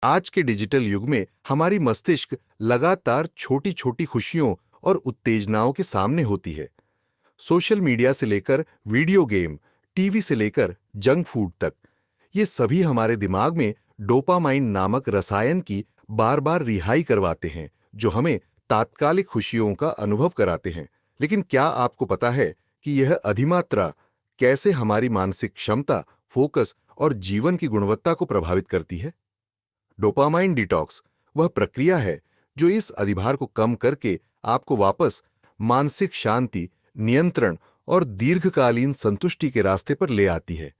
आज के डिजिटल युग में हमारी मस्तिष्क लगातार छोटी छोटी खुशियों और उत्तेजनाओं के सामने होती है। सोशल मीडिया से लेकर वीडियो गेम, टीवी से लेकर जंक फूड तक, ये सभी हमारे दिमाग में डोपामाइन नामक रसायन की बार बार रिहाई करवाते हैं, जो हमें तात्कालिक खुशियों का अनुभव कराते हैं। लेकिन क्या आपको पता है कि यह अधिमात्रा कैसे हमारी मानसिक क्षमता, फोकस और जीवन की गुणवत्ता को प्रभावित करती है? डोपामाइन डिटॉक्स वह प्रक्रिया है जो इस अधिभार को कम करके आपको वापस मानसिक शांति, नियंत्रण और दीर्घकालीन संतुष्टि के रास्ते पर ले आती है।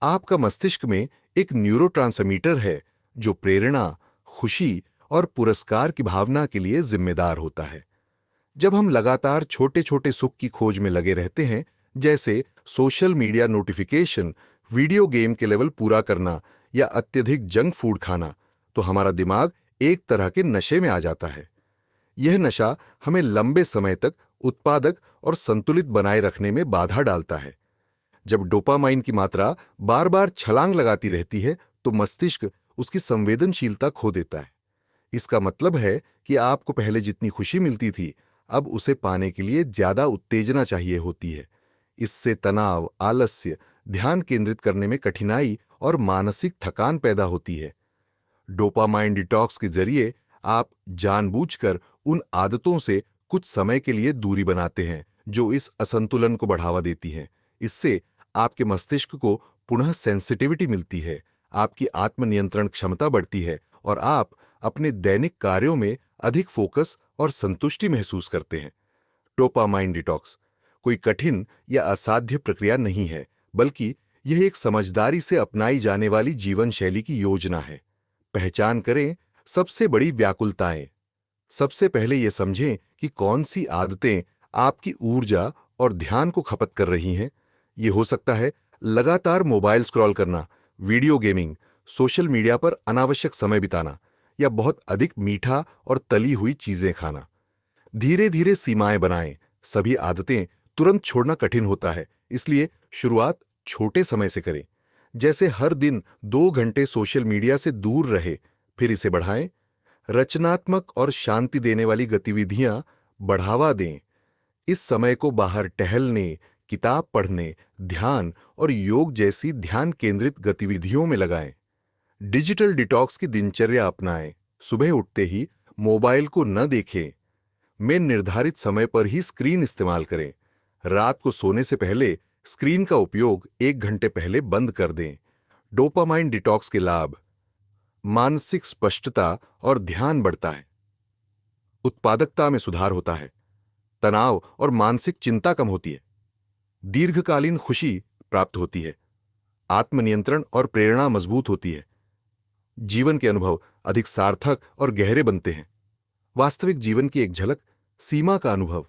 आपका मस्तिष्क में एक न्यूरोट्रांसमीटर है जो प्रेरणा, खुशी और पुरस्कार की भावना के लिए जिम्मेदार होता है। जब हम लगातार छोटे छोटे सुख की खोज में लगे रहते हैं, जैसे social media notification, video game के लेवल पूरा करना या अत्यधिक जंक फूड खाना, तो हमारा दिमाग एक तरह के नशे में आ जाता है। यह नशा हमें लंबे समय तक उत्पादक और संतुलित बनाए रखने में बाधा डालता है। जब डोपामाइन की मात्रा बार बार छलांग लगाती रहती है, तो मस्तिष्क उसकी संवेदनशीलता खो देता है। इसका मतलब है कि आपको पहले जितनी खुशी मिलती थी, अब उसे पाने के लिए ज्यादा उत्तेजना चाहिए होती है। इससे तनाव, आलस्य, ध्यान केंद्रित करने में कठिनाई और मानसिक थकान पैदा होती है। डोपामाइन डिटॉक्स के जरिए आप जानबूझकर उन आदतों से कुछ समय के लिए दूरी बनाते हैं जो इस असंतुलन को बढ़ावा देती हैं। इससे आपके मस्तिष्क को पुनः सेंसिटिविटी मिलती है, आपकी आत्मनियंत्रण क्षमता बढ़ती है और आप अपने दैनिक कार्यों में अधिक फोकस और संतुष्टि महसूस करते हैं। डोपामाइन डिटॉक्स कोई कठिन या असाध्य प्रक्रिया नहीं है, बल्कि यह एक समझदारी से अपनाई जाने वाली जीवन शैली की योजना है। पहचान करें सबसे बड़ी व्याकुलताएं। सबसे पहले यह समझें कि कौन सी आदतें आपकी ऊर्जा और ध्यान को खपत कर रही हैं। यह हो सकता है लगातार मोबाइल स्क्रॉल करना, वीडियो गेमिंग, सोशल मीडिया पर अनावश्यक समय बिताना या बहुत अधिक मीठा और तली हुई चीजें खाना। धीरे धीरे सीमाएं बनाएं। सभी आदतें तुरंत छोड़ना कठिन होता है, इसलिए शुरुआत छोटे समय से करें। जैसे हर दिन 2 घंटे सोशल मीडिया से दूर रहे, फिर इसे बढ़ाएं। रचनात्मक और शांति देने वाली गतिविधियां बढ़ावा दें। इस समय को बाहर टहलने, किताब पढ़ने, ध्यान और योग जैसी ध्यान केंद्रित गतिविधियों में लगाएं। डिजिटल डिटॉक्स की दिनचर्या अपनाएं। सुबह उठते ही मोबाइल को न देखें। में निर्धारित समय पर ही स्क्रीन इस्तेमाल करें। रात को सोने से पहले स्क्रीन का उपयोग 1 घंटे पहले बंद कर दें। डोपामाइन डिटॉक्स के लाभ: मानसिक स्पष्टता और ध्यान बढ़ता है, उत्पादकता में सुधार होता है, तनाव और मानसिक चिंता कम होती है, दीर्घकालीन खुशी प्राप्त होती है, आत्मनियंत्रण और प्रेरणा मजबूत होती है, जीवन के अनुभव अधिक सार्थक और गहरे बनते हैं। वास्तविक जीवन की एक झलक: सीमा का अनुभव।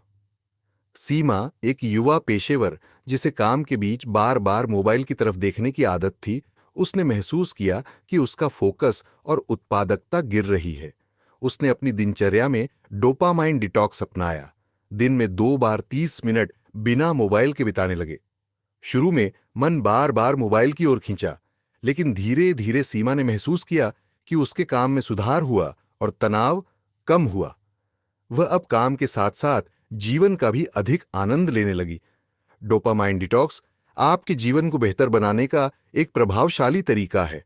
सीमा एक युवा पेशेवर जिसे काम के बीच बार बार मोबाइल की तरफ देखने की आदत थी, उसने महसूस किया कि उसका फोकस और उत्पादकता गिर रही है। उसने अपनी दिनचर्या में डोपामाइन डिटॉक्स अपनाया। दिन में 2 बार 30 मिनट बिना मोबाइल के बिताने लगे। शुरू में मन बार बार मोबाइल की ओर खींचा, लेकिन धीरे धीरे सीमा ने महसूस किया कि उसके काम में सुधार हुआ और तनाव कम हुआ। वह अब काम के साथ साथ जीवन का भी अधिक आनंद लेने लगी। डोपामाइन डिटॉक्स आपके जीवन को बेहतर बनाने का एक प्रभावशाली तरीका है।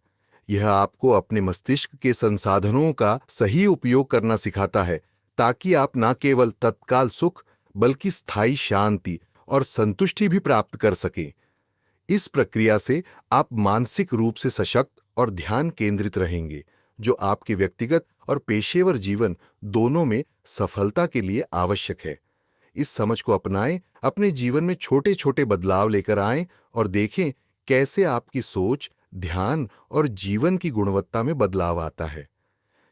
यह आपको अपने मस्तिष्क के संसाधनों का सही उपयोग करना सिखाता है, ताकि आप न केवल तत्काल सुख बल्कि स्थायी शांति और संतुष्टि भी प्राप्त कर सकें। इस प्रक्रिया से आप मानसिक रूप से सशक्त और ध्यान केंद्रित रहेंगे, जो आपके व्यक्तिगत और पेशेवर जीवन दोनों में सफलता के लिए आवश्यक है। इस समझ को अपनाएं, अपने जीवन में छोटे छोटे बदलाव लेकर आएं और देखें कैसे आपकी सोच, ध्यान और जीवन की गुणवत्ता में बदलाव आता है।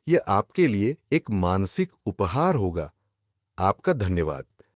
यह आपके लिए एक मानसिक उपहार होगा। आपका धन्यवाद।